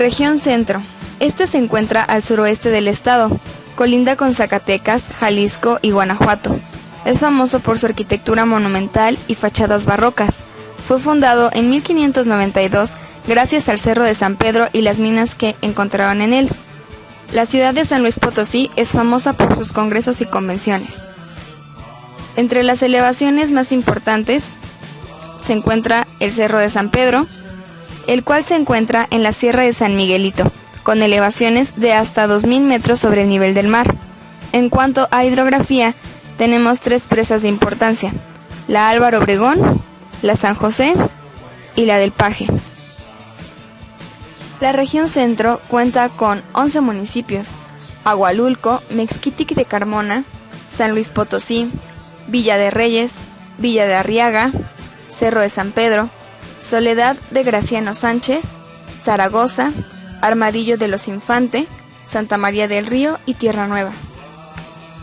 Región Centro. Este se encuentra al suroeste del estado, colinda con Zacatecas, Jalisco y Guanajuato. Es famoso por su arquitectura monumental y fachadas barrocas. Fue fundado en 1592 gracias al Cerro de San Pedro y las minas que encontraron en él. La ciudad de San Luis Potosí es famosa por sus congresos y convenciones. Entre las elevaciones más importantes se encuentra el Cerro de San Pedro, el cual se encuentra en la Sierra de San Miguelito, con elevaciones de hasta 2000 metros sobre el nivel del mar. En cuanto a hidrografía, tenemos 3 presas de importancia: la Álvaro Obregón, la San José y la del Paje. La región centro cuenta con 11 municipios: Agualulco, Mexquitic de Carmona, San Luis Potosí, Villa de Reyes, Villa de Arriaga, Cerro de San Pedro, Soledad de Graciano Sánchez, Zaragoza, Armadillo de los Infante, Santa María del Río y Tierra Nueva.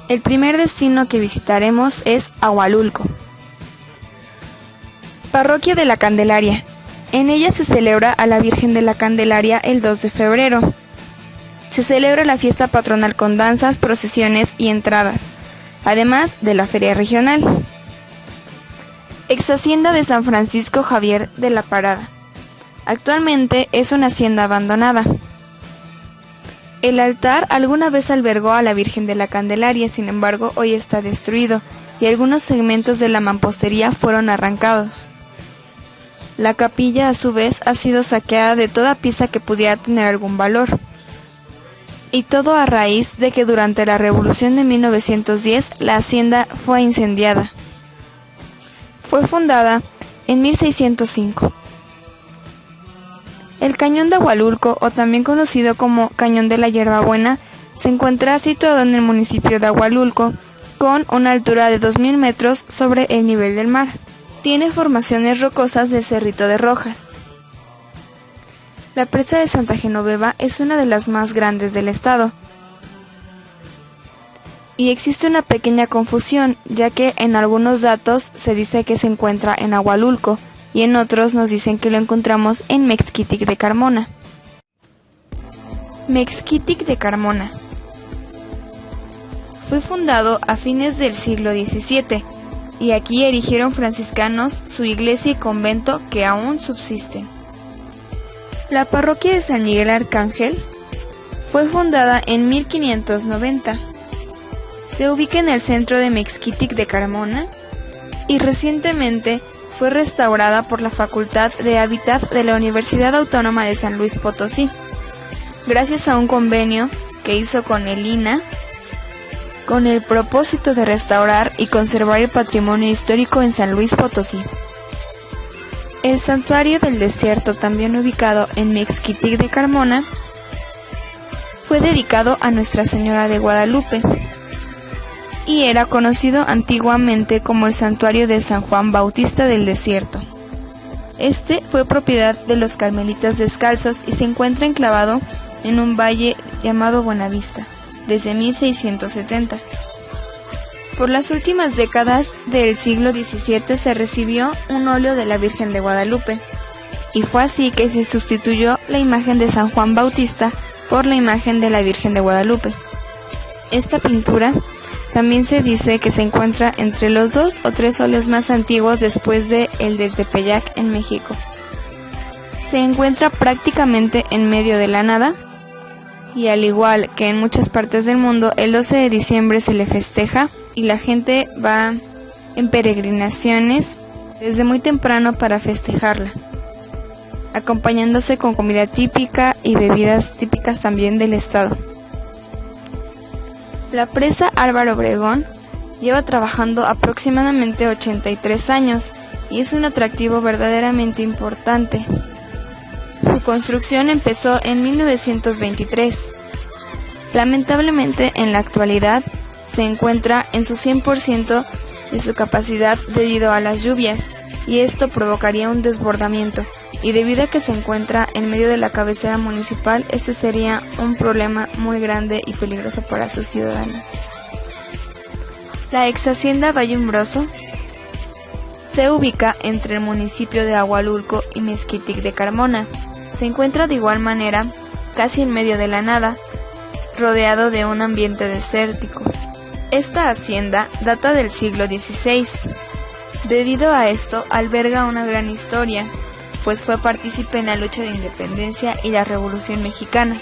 El primer destino que visitaremos es Agualulco. Parroquia de la Candelaria. En ella se celebra a la Virgen de la Candelaria el 2 de febrero. Se celebra la fiesta patronal con danzas, procesiones y entradas, además de la feria regional. Exhacienda de San Francisco Javier de la Parada. Actualmente es una hacienda abandonada. El altar alguna vez albergó a la Virgen de la Candelaria, sin embargo hoy está destruido y algunos segmentos de la mampostería fueron arrancados. La capilla a su vez ha sido saqueada de toda pieza que pudiera tener algún valor. Y todo a raíz de que durante la Revolución de 1910 la hacienda fue incendiada. Fue fundada en 1605. El Cañón de Agualulco, o también conocido como Cañón de la Hierbabuena, se encuentra situado en el municipio de Agualulco, con una altura de 2000 metros sobre el nivel del mar. Tiene formaciones rocosas del Cerrito de Rojas. La presa de Santa Genoveva es una de las más grandes del estado. Y existe una pequeña confusión, ya que en algunos datos se dice que se encuentra en Agualulco, y en otros nos dicen que lo encontramos en Mexquitic de Carmona. Mexquitic de Carmona. Fue fundado a fines del siglo XVII, y aquí erigieron franciscanos su iglesia y convento que aún subsisten. La parroquia de San Miguel Arcángel fue fundada en 1590. Se ubica en el centro de Mexquitic de Carmona y recientemente fue restaurada por la Facultad de Hábitat de la Universidad Autónoma de San Luis Potosí, gracias a un convenio que hizo con el INAH con el propósito de restaurar y conservar el patrimonio histórico en San Luis Potosí. El Santuario del Desierto, también ubicado en Mexquitic de Carmona, fue dedicado a Nuestra Señora de Guadalupe y era conocido antiguamente como el Santuario de San Juan Bautista del Desierto. Este fue propiedad de los carmelitas descalzos y se encuentra enclavado en un valle llamado Buenavista desde 1670. Por las últimas décadas del siglo XVII se recibió un óleo de la Virgen de Guadalupe, y fue así que se sustituyó la imagen de San Juan Bautista por la imagen de la Virgen de Guadalupe. Esta pintura también se dice que se encuentra entre los 2 o 3 óleos más antiguos después de el de Tepeyac en México. Se encuentra prácticamente en medio de la nada, y al igual que en muchas partes del mundo, el 12 de diciembre se le festeja y la gente va en peregrinaciones desde muy temprano para festejarla, acompañándose con comida típica y bebidas típicas también del estado. La presa Álvaro Obregón lleva trabajando aproximadamente 83 años y es un atractivo verdaderamente importante. Su construcción empezó en 1923. Lamentablemente, en la actualidad se encuentra en su 100% de su capacidad debido a las lluvias, y esto provocaría un desbordamiento, y debido a que se encuentra en medio de la cabecera municipal, este sería un problema muy grande y peligroso para sus ciudadanos. La ex hacienda Valle Umbroso se ubica entre el municipio de Agualulco y Mexquitic de Carmona. Se encuentra de igual manera casi en medio de la nada, rodeado de un ambiente desértico. Esta hacienda data del siglo XVI. Debido a esto, alberga una gran historia, pues fue partícipe en la lucha de independencia y la Revolución Mexicana,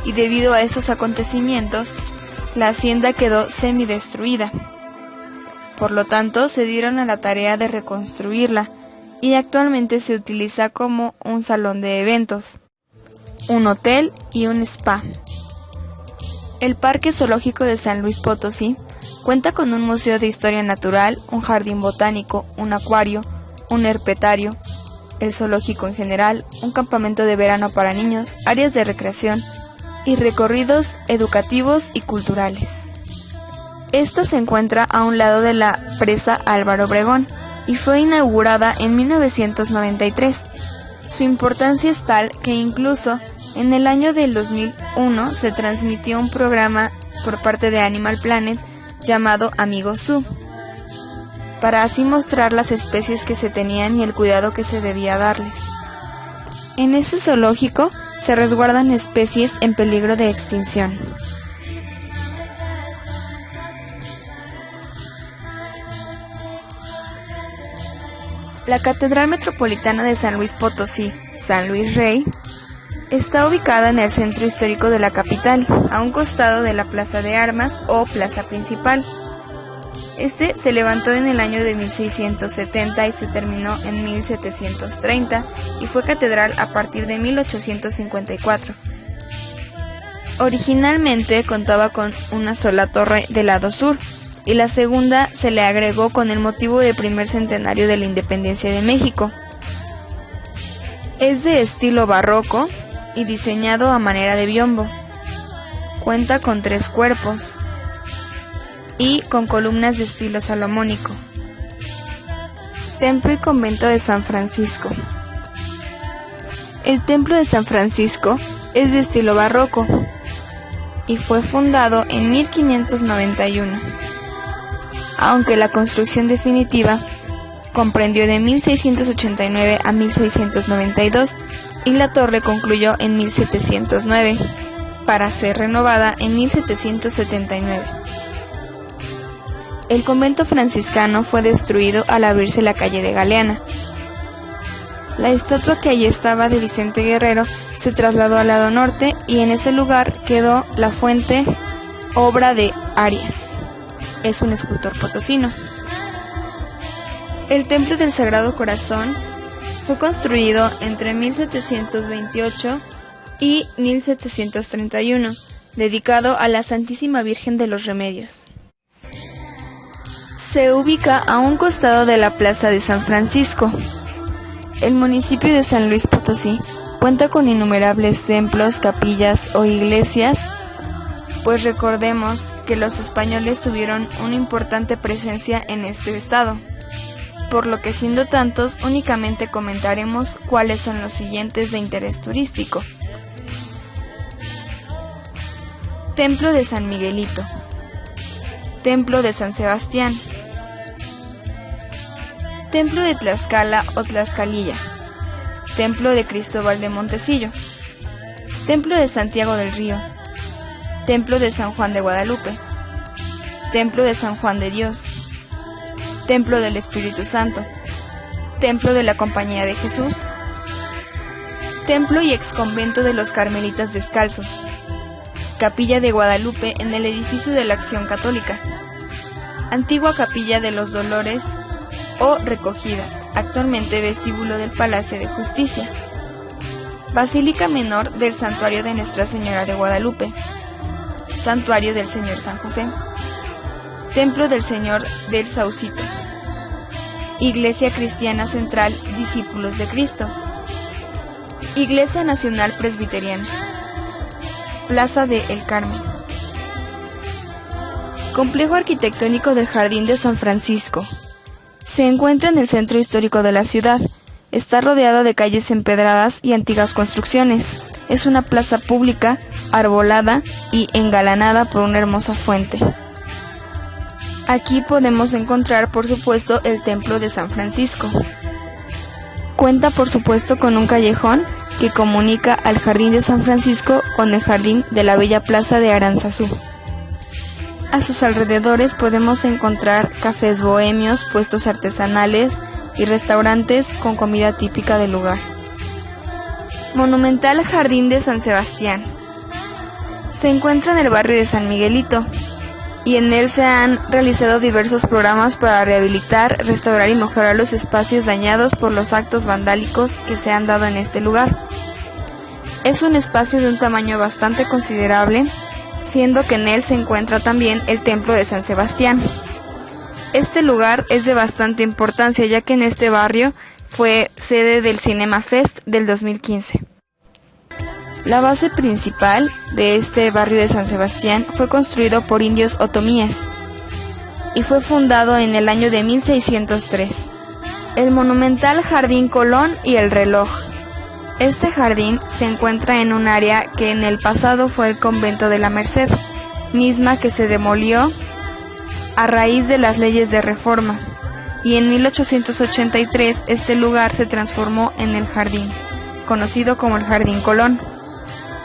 y debido a esos acontecimientos, la hacienda quedó semidestruida. Por lo tanto, se dieron a la tarea de reconstruirla, y actualmente se utiliza como un salón de eventos, un hotel y un spa. El Parque Zoológico de San Luis Potosí cuenta con un museo de historia natural, un jardín botánico, un acuario, un herpetario, el zoológico en general, un campamento de verano para niños, áreas de recreación y recorridos educativos y culturales. Esta se encuentra a un lado de la presa Álvaro Obregón y fue inaugurada en 1993. Su importancia es tal que incluso en el año del 2001 se transmitió un programa por parte de Animal Planet llamado Amigo Zoo, para así mostrar las especies que se tenían y el cuidado que se debía darles. En ese zoológico se resguardan especies en peligro de extinción. La Catedral Metropolitana de San Luis Potosí, San Luis Rey, está ubicada en el centro histórico de la capital, a un costado de la Plaza de Armas o Plaza Principal. Este se levantó en el año de 1670 y se terminó en 1730 y fue catedral a partir de 1854. Originalmente contaba con una sola torre del lado sur y la segunda se le agregó con el motivo del primer centenario de la independencia de México. Es de estilo barroco y diseñado a manera de biombo. Cuenta con 3 cuerpos y con columnas de estilo salomónico. Templo y convento de San Francisco. El templo de San Francisco es de estilo barroco y fue fundado en 1591, aunque la construcción definitiva comprendió de 1689 a 1692 y la torre concluyó en 1709, para ser renovada en 1779. El convento franciscano fue destruido al abrirse la calle de Galeana. La estatua que allí estaba de Vicente Guerrero se trasladó al lado norte y en ese lugar quedó la fuente, obra de Arias. Es un escultor potosino. El Templo del Sagrado Corazón fue construido entre 1728 y 1731, dedicado a la Santísima Virgen de los Remedios. Se ubica a un costado de la Plaza de San Francisco. El municipio de San Luis Potosí cuenta con innumerables templos, capillas o iglesias, pues recordemos que los españoles tuvieron una importante presencia en este estado, por lo que siendo tantos únicamente comentaremos cuáles son los siguientes de interés turístico. Templo de San Miguelito, Templo de San Sebastián, Templo de Tlaxcala o Tlaxcalilla, Templo de Cristóbal de Montesillo, Templo de Santiago del Río, Templo de San Juan de Guadalupe, Templo de San Juan de Dios, Templo del Espíritu Santo, Templo de la Compañía de Jesús, Templo y exconvento de los Carmelitas Descalzos, Capilla de Guadalupe en el edificio de la Acción Católica, Antigua Capilla de los Dolores o Recogidas, actualmente vestíbulo del Palacio de Justicia, Basílica Menor del Santuario de Nuestra Señora de Guadalupe, Santuario del Señor San José, Templo del Señor del Saucito, Iglesia Cristiana Central Discípulos de Cristo, Iglesia Nacional Presbiteriana, Plaza de El Carmen. Complejo arquitectónico del Jardín de San Francisco. Se encuentra en el centro histórico de la ciudad. Está rodeado de calles empedradas y antiguas construcciones. Es una plaza pública, arbolada y engalanada por una hermosa fuente. Aquí podemos encontrar, por supuesto, el Templo de San Francisco. Cuenta, por supuesto, con un callejón que comunica al Jardín de San Francisco con el Jardín de la Bella Plaza de Aranzazú. A sus alrededores podemos encontrar cafés bohemios, puestos artesanales y restaurantes con comida típica del lugar. Monumental Jardín de San Sebastián. Se encuentra en el barrio de San Miguelito y en él se han realizado diversos programas para rehabilitar, restaurar y mejorar los espacios dañados por los actos vandálicos que se han dado en este lugar. Es un espacio de un tamaño bastante considerable, siendo que en él se encuentra también el Templo de San Sebastián. Este lugar es de bastante importancia, ya que en este barrio fue sede del Cinema Fest del 2015. La base principal de este barrio de San Sebastián fue construido por indios otomíes y fue fundado en el año de 1603. El monumental Jardín Colón y el Reloj. Este jardín se encuentra en un área que en el pasado fue el convento de la Merced, misma que se demolió a raíz de las leyes de reforma, y en 1883 este lugar se transformó en el jardín, conocido como el Jardín Colón,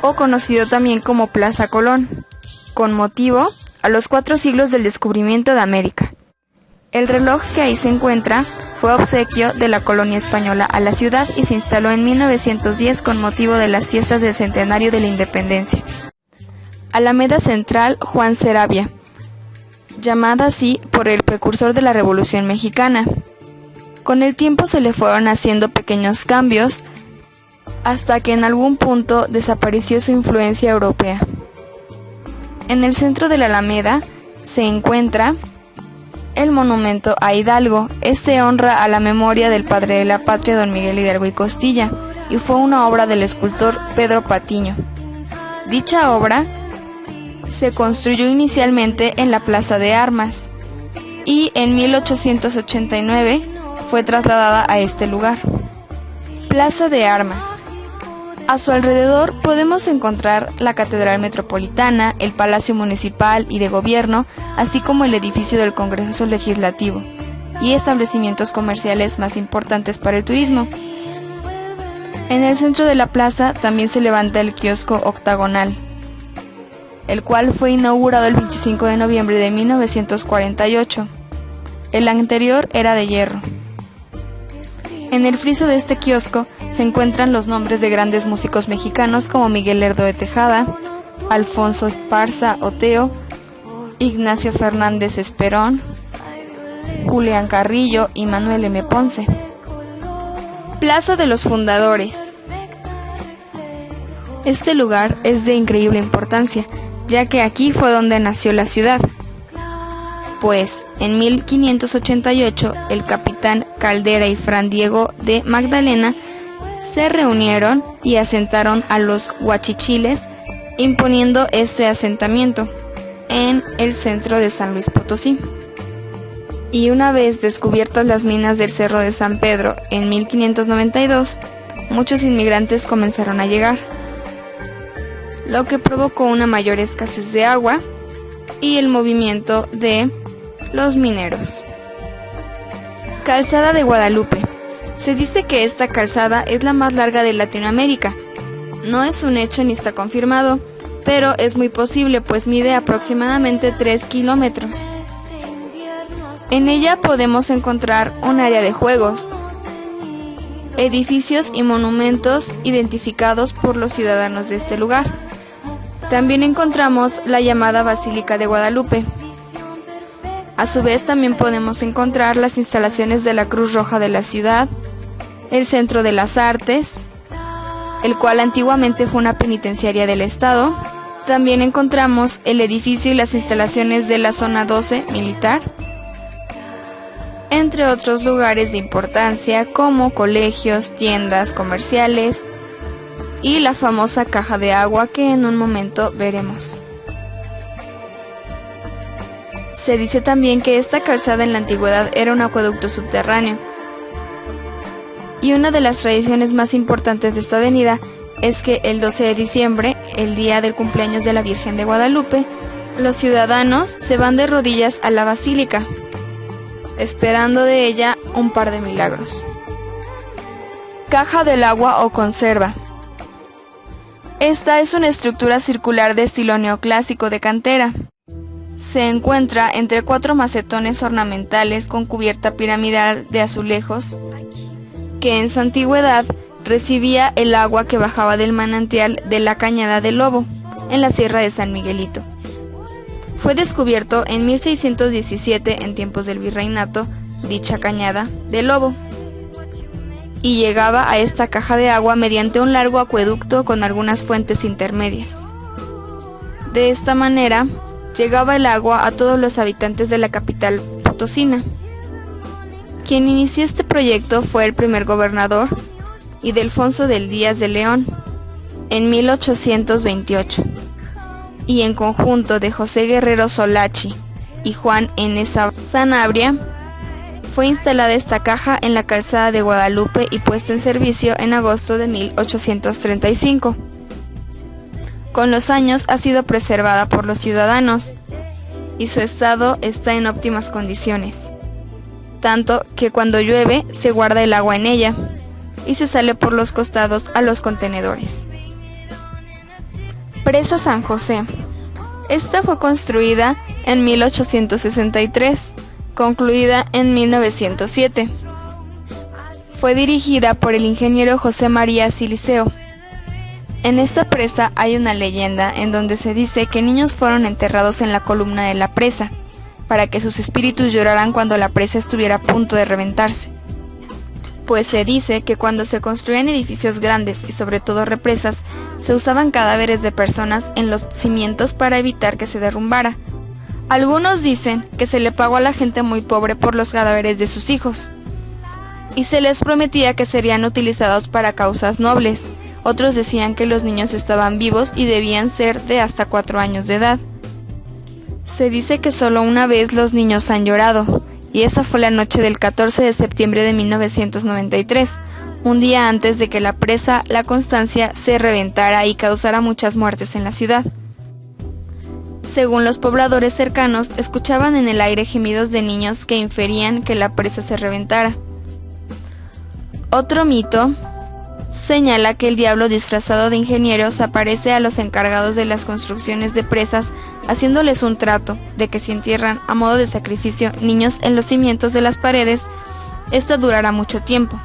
o conocido también como Plaza Colón, con motivo a los 4 siglos del descubrimiento de América. El reloj que ahí se encuentra fue obsequio de la colonia española a la ciudad y se instaló en 1910 con motivo de las fiestas del centenario de la independencia. Alameda Central Juan Saravia, llamada así por el precursor de la Revolución Mexicana. Con el tiempo se le fueron haciendo pequeños cambios hasta que en algún punto desapareció su influencia europea. En el centro de la Alameda se encuentra el monumento a Hidalgo. Este honra a la memoria del padre de la patria, don Miguel Hidalgo y Costilla, y fue una obra del escultor Pedro Patiño. Dicha obra se construyó inicialmente en la Plaza de Armas y en 1889 fue trasladada a este lugar. Plaza de Armas. A su alrededor podemos encontrar la Catedral Metropolitana, el Palacio Municipal y de Gobierno, así como el edificio del Congreso Legislativo y establecimientos comerciales más importantes para el turismo. En el centro de la plaza también se levanta el kiosco octagonal, el cual fue inaugurado el 25 de noviembre de 1948. El anterior era de hierro. En el friso de este kiosco se encuentran los nombres de grandes músicos mexicanos como Miguel Lerdo de Tejada, Alfonso Esparza Oteo, Ignacio Fernández Esperón, Julián Carrillo y Manuel M. Ponce. Plaza de los Fundadores. Este lugar es de increíble importancia, ya que aquí fue donde nació la ciudad. Pues en 1588 el capitán Caldera y Fran Diego de Magdalena se reunieron y asentaron a los huachichiles, imponiendo este asentamiento en el centro de San Luis Potosí. Y una vez descubiertas las minas del Cerro de San Pedro en 1592, muchos inmigrantes comenzaron a llegar, lo que provocó una mayor escasez de agua y el movimiento de los mineros. Calzada de Guadalupe. Se dice que esta calzada es la más larga de Latinoamérica. No es un hecho ni está confirmado, pero es muy posible, pues mide aproximadamente 3 kilómetros. En ella podemos encontrar un área de juegos, edificios y monumentos identificados por los ciudadanos de este lugar. También encontramos la llamada Basílica de Guadalupe. A su vez también podemos encontrar las instalaciones de la Cruz Roja de la ciudad, el Centro de las Artes, el cual antiguamente fue una penitenciaria del Estado. También encontramos el edificio y las instalaciones de la Zona 12 militar, entre otros lugares de importancia como colegios, tiendas comerciales y la famosa caja de agua que en un momento veremos. Se dice también que esta calzada en la antigüedad era un acueducto subterráneo. Y una de las tradiciones más importantes de esta avenida es que el 12 de diciembre, el día del cumpleaños de la Virgen de Guadalupe, los ciudadanos se van de rodillas a la basílica, esperando de ella un par de milagros. Caja del agua o conserva. Esta es una estructura circular de estilo neoclásico de cantera. Se encuentra entre 4 macetones ornamentales con cubierta piramidal de azulejos, que en su antigüedad recibía el agua que bajaba del manantial de la Cañada del Lobo, en la Sierra de San Miguelito. Fue descubierto en 1617 en tiempos del virreinato dicha Cañada del Lobo, y llegaba a esta caja de agua mediante un largo acueducto con algunas fuentes intermedias. De esta manera, llegaba el agua a todos los habitantes de la capital potosina. Quien inició este proyecto fue el primer gobernador, Ildefonso del Díaz de León, en 1828, y en conjunto de José Guerrero Solachi y Juan N. Sanabria, fue instalada esta caja en la calzada de Guadalupe y puesta en servicio en agosto de 1835. Con los años ha sido preservada por los ciudadanos y su estado está en óptimas condiciones, tanto que cuando llueve se guarda el agua en ella y se sale por los costados a los contenedores. Presa San José. Esta fue construida en 1863, concluida en 1907. Fue dirigida por el ingeniero José María Siliceo. En esta presa hay una leyenda en donde se dice que niños fueron enterrados en la columna de la presa, para que sus espíritus lloraran cuando la presa estuviera a punto de reventarse. Pues se dice que cuando se construían edificios grandes y sobre todo represas, se usaban cadáveres de personas en los cimientos para evitar que se derrumbara. Algunos dicen que se le pagó a la gente muy pobre por los cadáveres de sus hijos, y se les prometía que serían utilizados para causas nobles. Otros decían que los niños estaban vivos y debían ser de hasta 4 años de edad. Se dice que solo una vez los niños han llorado, y esa fue la noche del 14 de septiembre de 1993, un día antes de que la presa La Constancia se reventara y causara muchas muertes en la ciudad. Según los pobladores cercanos, escuchaban en el aire gemidos de niños que inferían que la presa se reventara. Otro mito señala que el diablo disfrazado de ingeniero se aparece a los encargados de las construcciones de presas, haciéndoles un trato de que si entierran a modo de sacrificio niños en los cimientos de las paredes, esta durará mucho tiempo.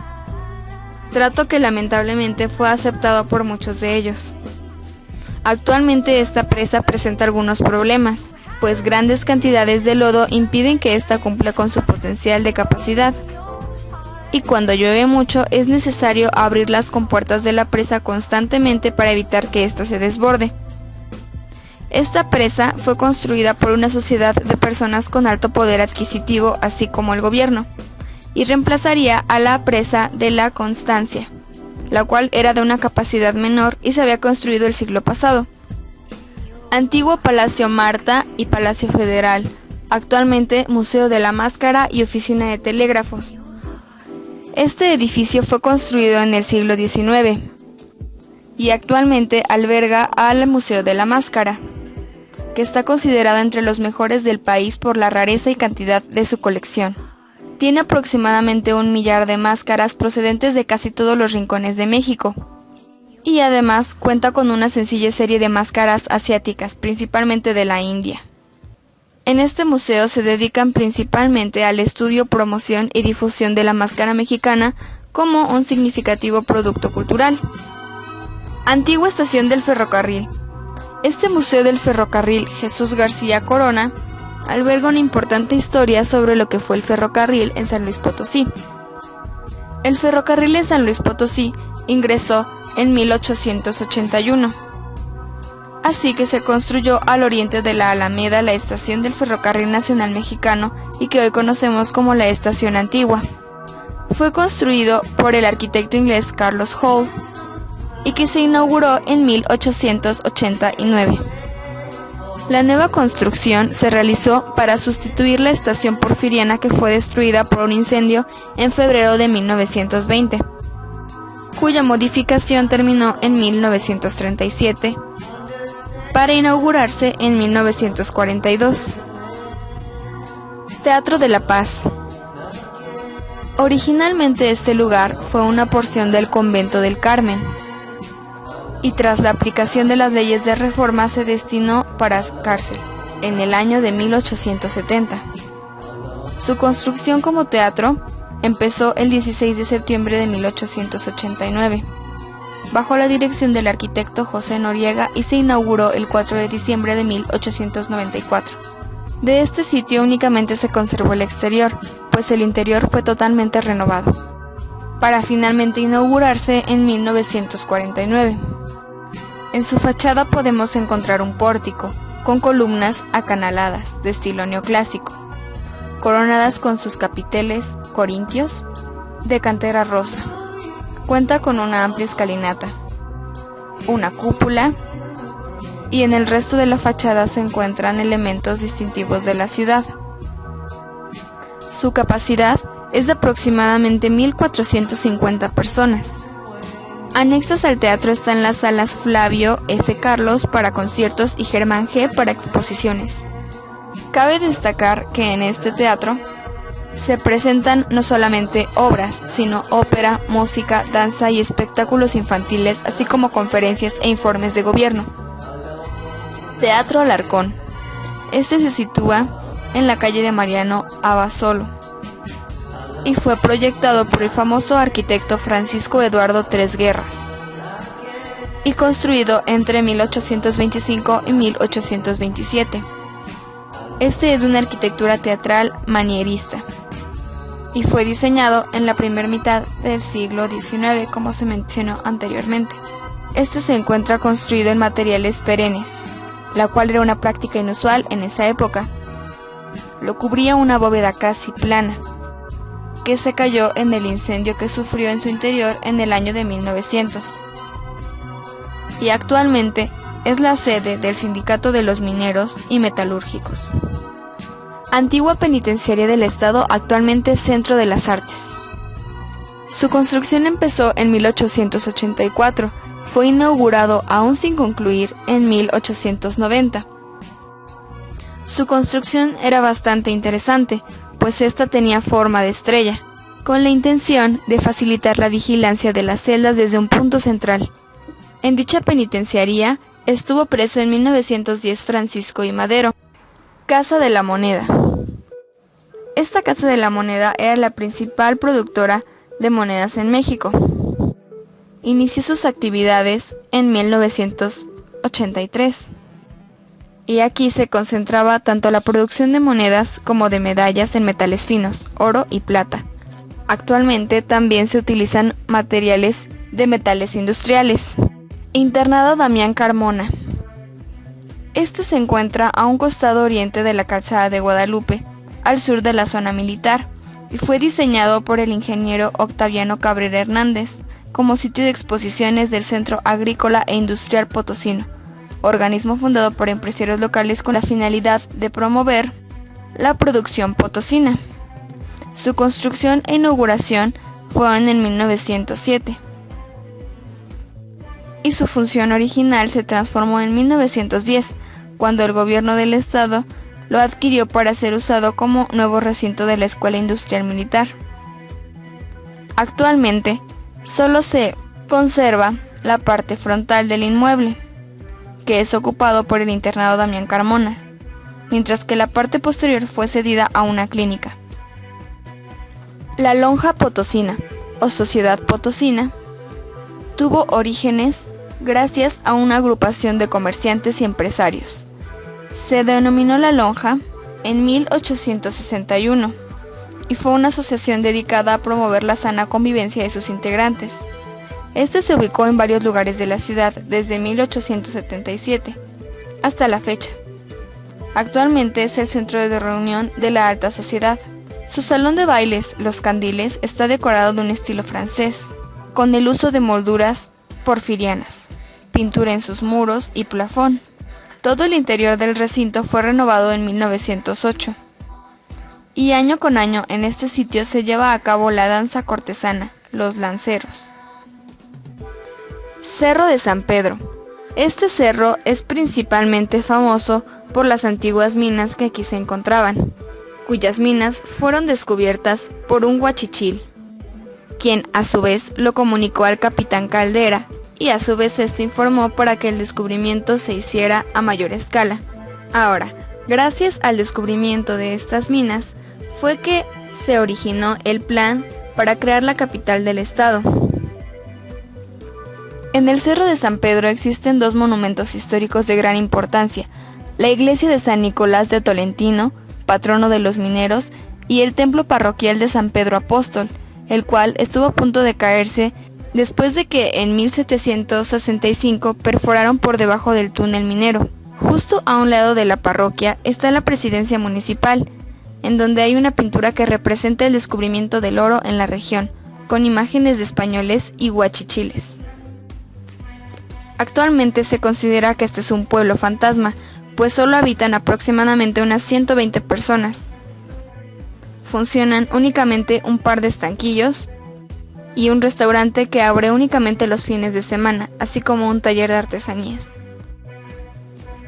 Trato que lamentablemente fue aceptado por muchos de ellos. Actualmente esta presa presenta algunos problemas, pues grandes cantidades de lodo impiden que ésta cumpla con su potencial de capacidad. Y cuando llueve mucho es necesario abrir las compuertas de la presa constantemente para evitar que ésta se desborde. Esta presa fue construida por una sociedad de personas con alto poder adquisitivo, así como el gobierno, y reemplazaría a la presa de La Constancia, la cual era de una capacidad menor y se había construido el siglo pasado. Antiguo Palacio Marta y Palacio Federal, actualmente Museo de la Máscara y Oficina de Telégrafos. Este edificio fue construido en el siglo XIX y actualmente alberga al Museo de la Máscara, que está considerado entre los mejores del país por la rareza y cantidad de su colección. Tiene aproximadamente 1 millar de máscaras procedentes de casi todos los rincones de México, y además cuenta con una sencilla serie de máscaras asiáticas, principalmente de la India. En este museo se dedican principalmente al estudio, promoción y difusión de la máscara mexicana como un significativo producto cultural. Antigua estación del ferrocarril. Este Museo del Ferrocarril Jesús García Corona alberga una importante historia sobre lo que fue el ferrocarril en San Luis Potosí. El ferrocarril en San Luis Potosí ingresó en 1881. Así que se construyó al oriente de la Alameda la estación del Ferrocarril Nacional Mexicano y que hoy conocemos como la Estación Antigua. Fue construido por el arquitecto inglés Carlos Hall y que se inauguró en 1889. La nueva construcción se realizó para sustituir la estación porfiriana que fue destruida por un incendio en febrero de 1920, cuya modificación terminó en 1937. Para inaugurarse en 1942. Teatro de la Paz. Originalmente este lugar fue una porción del convento del Carmen. y tras la aplicación de las leyes de reforma se destinó para cárcel en el año de 1870. Su construcción como teatro empezó el 16 de septiembre de 1889, bajo la dirección del arquitecto José Noriega, y se inauguró el 4 de diciembre de 1894. De este sitio únicamente se conservó el exterior, pues el interior fue totalmente renovado, para finalmente inaugurarse en 1949. En su fachada podemos encontrar un pórtico, con columnas acanaladas, de estilo neoclásico, coronadas con sus capiteles corintios, de cantera rosa. Cuenta con una amplia escalinata, una cúpula, y en el resto de la fachada se encuentran elementos distintivos de la ciudad. Su capacidad es de aproximadamente 1.450 personas. Anexas al teatro están las salas Flavio F. Carlos para conciertos y Germán G. para exposiciones. Cabe destacar que en este teatro se presentan no solamente obras, sino ópera, música, danza y espectáculos infantiles, así como conferencias e informes de gobierno. Teatro Alarcón. Este se sitúa en la calle de Mariano Abasolo y fue proyectado por el famoso arquitecto Francisco Eduardo Tres Guerras y construido entre 1825 y 1827. Este es de una arquitectura teatral manierista y fue diseñado en la primera mitad del siglo XIX, como se mencionó anteriormente. Este se encuentra construido en materiales perennes, la cual era una práctica inusual en esa época. Lo cubría una bóveda casi plana, que se cayó en el incendio que sufrió en su interior en el año de 1900. Y actualmente es la sede del Sindicato de los Mineros y Metalúrgicos. Antigua penitenciaria del Estado, actualmente Centro de las Artes. Su construcción empezó en 1884, fue inaugurado aún sin concluir en 1890. Su construcción era bastante interesante, pues esta tenía forma de estrella, con la intención de facilitar la vigilancia de las celdas desde un punto central. En dicha penitenciaría estuvo preso en 1910 Francisco I. Madero. Casa de la Moneda. Esta Casa de la Moneda era la principal productora de monedas en México. Inició sus actividades en 1983. Y aquí se concentraba tanto la producción de monedas como de medallas en metales finos, oro y plata. Actualmente también se utilizan materiales de metales industriales. Internado Damián Carmona. Este se encuentra a un costado oriente de la calzada de Guadalupe, al sur de la zona militar, y fue diseñado por el ingeniero Octaviano Cabrera Hernández como sitio de exposiciones del Centro Agrícola e Industrial Potosino, organismo fundado por empresarios locales con la finalidad de promover la producción potosina. Su construcción e inauguración fueron en 1907 y su función original se transformó en 1910, cuando el gobierno del estado lo adquirió para ser usado como nuevo recinto de la Escuela Industrial Militar. Actualmente solo se conserva la parte frontal del inmueble, que es ocupado por el internado Damián Carmona, mientras que la parte posterior fue cedida a una clínica. La Lonja Potosina, o Sociedad Potosina, tuvo orígenes gracias a una agrupación de comerciantes y empresarios. Se denominó La Lonja en 1861 y fue una asociación dedicada a promover la sana convivencia de sus integrantes. Este se ubicó en varios lugares de la ciudad desde 1877 hasta la fecha. Actualmente es el centro de reunión de la alta sociedad. Su salón de bailes, Los Candiles, está decorado de un estilo francés, con el uso de molduras porfirianas, pintura en sus muros y plafón. Todo el interior del recinto fue renovado en 1908. Y año con año en este sitio se lleva a cabo la danza cortesana, los lanceros. Cerro de San Pedro. Este cerro es principalmente famoso por las antiguas minas que aquí se encontraban, cuyas minas fueron descubiertas por un huachichil, quien a su vez lo comunicó al capitán Caldera, y a su vez este informó para que el descubrimiento se hiciera a mayor escala. Ahora, gracias al descubrimiento de estas minas, fue que se originó el plan para crear la capital del estado. En el Cerro de San Pedro existen dos monumentos históricos de gran importancia: la iglesia de San Nicolás de Tolentino, patrono de los mineros, y el templo parroquial de San Pedro Apóstol, el cual estuvo a punto de caerse después de que en 1765 perforaron por debajo del túnel minero. Justo a un lado de la parroquia está la presidencia municipal, en donde hay una pintura que representa el descubrimiento del oro en la región, con imágenes de españoles y huachichiles. Actualmente se considera que este es un pueblo fantasma, pues solo habitan aproximadamente unas 120 personas. Funcionan únicamente un par de estanquillos y un restaurante que abre únicamente los fines de semana, así como un taller de artesanías.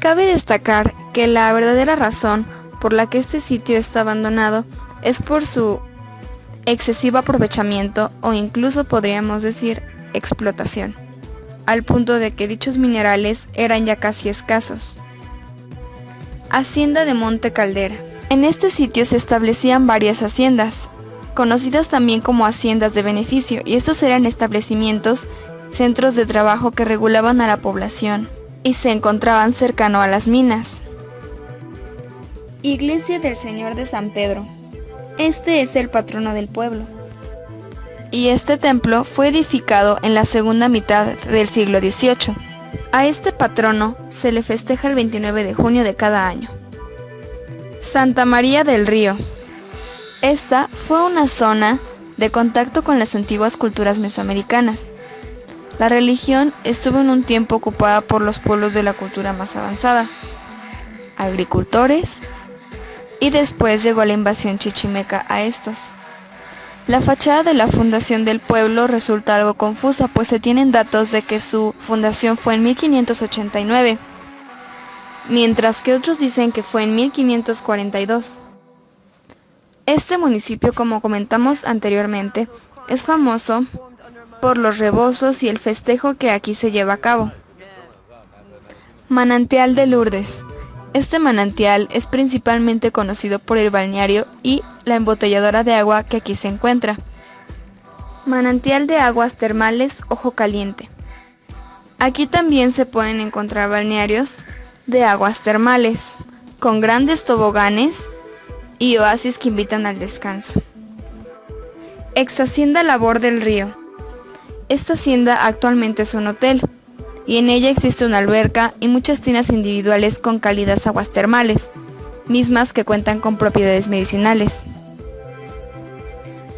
Cabe destacar que la verdadera razón por la que este sitio está abandonado es por su excesivo aprovechamiento, o incluso podríamos decir explotación, al punto de que dichos minerales eran ya casi escasos. Hacienda de Monte Caldera. En este sitio se establecían varias haciendas, conocidas también como haciendas de beneficio, y estos eran establecimientos, centros de trabajo que regulaban a la población y se encontraban cercano a las minas. Iglesia del Señor de San Pedro. Este es el patrono del pueblo, y este templo fue edificado en la segunda mitad del siglo XVIII. A este patrono se le festeja el 29 de junio de cada año. Santa María del Río. Esta fue una zona de contacto con las antiguas culturas mesoamericanas. La religión estuvo en un tiempo ocupada por los pueblos de la cultura más avanzada, agricultores, y después llegó la invasión chichimeca a estos. La fachada de la fundación del pueblo resulta algo confusa, pues se tienen datos de que su fundación fue en 1589, mientras que otros dicen que fue en 1542. Este municipio, como comentamos anteriormente, es famoso por los rebozos y el festejo que aquí se lleva a cabo. Manantial de Lourdes. Este manantial es principalmente conocido por el balneario y la embotelladora de agua que aquí se encuentra. Manantial de aguas termales Ojo Caliente. Aquí también se pueden encontrar balnearios de aguas termales, con grandes toboganes y oasis que invitan al descanso. Ex Hacienda Labor del Río. Esta hacienda actualmente es un hotel, y en ella existe una alberca y muchas tinas individuales con cálidas aguas termales, mismas que cuentan con propiedades medicinales.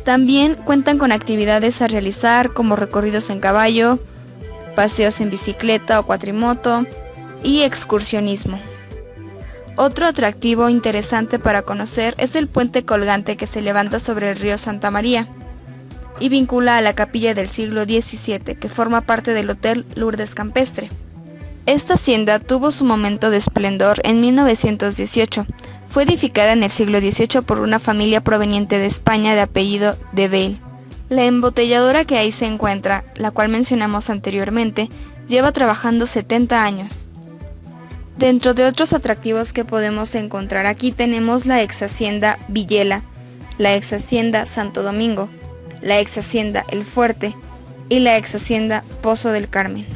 También cuentan con actividades a realizar como recorridos en caballo, paseos en bicicleta o cuatrimoto y excursionismo. Otro atractivo interesante para conocer es el puente colgante que se levanta sobre el río Santa María y vincula a la capilla del siglo XVII, que forma parte del Hotel Lourdes Campestre. Esta hacienda tuvo su momento de esplendor en 1918. Fue edificada en el siglo XVIII por una familia proveniente de España de apellido de Bale. La embotelladora que ahí se encuentra, la cual mencionamos anteriormente, lleva trabajando 70 años. Dentro de otros atractivos que podemos encontrar aquí tenemos la ex hacienda Villela, la ex hacienda Santo Domingo, la ex hacienda El Fuerte y la ex hacienda Pozo del Carmen.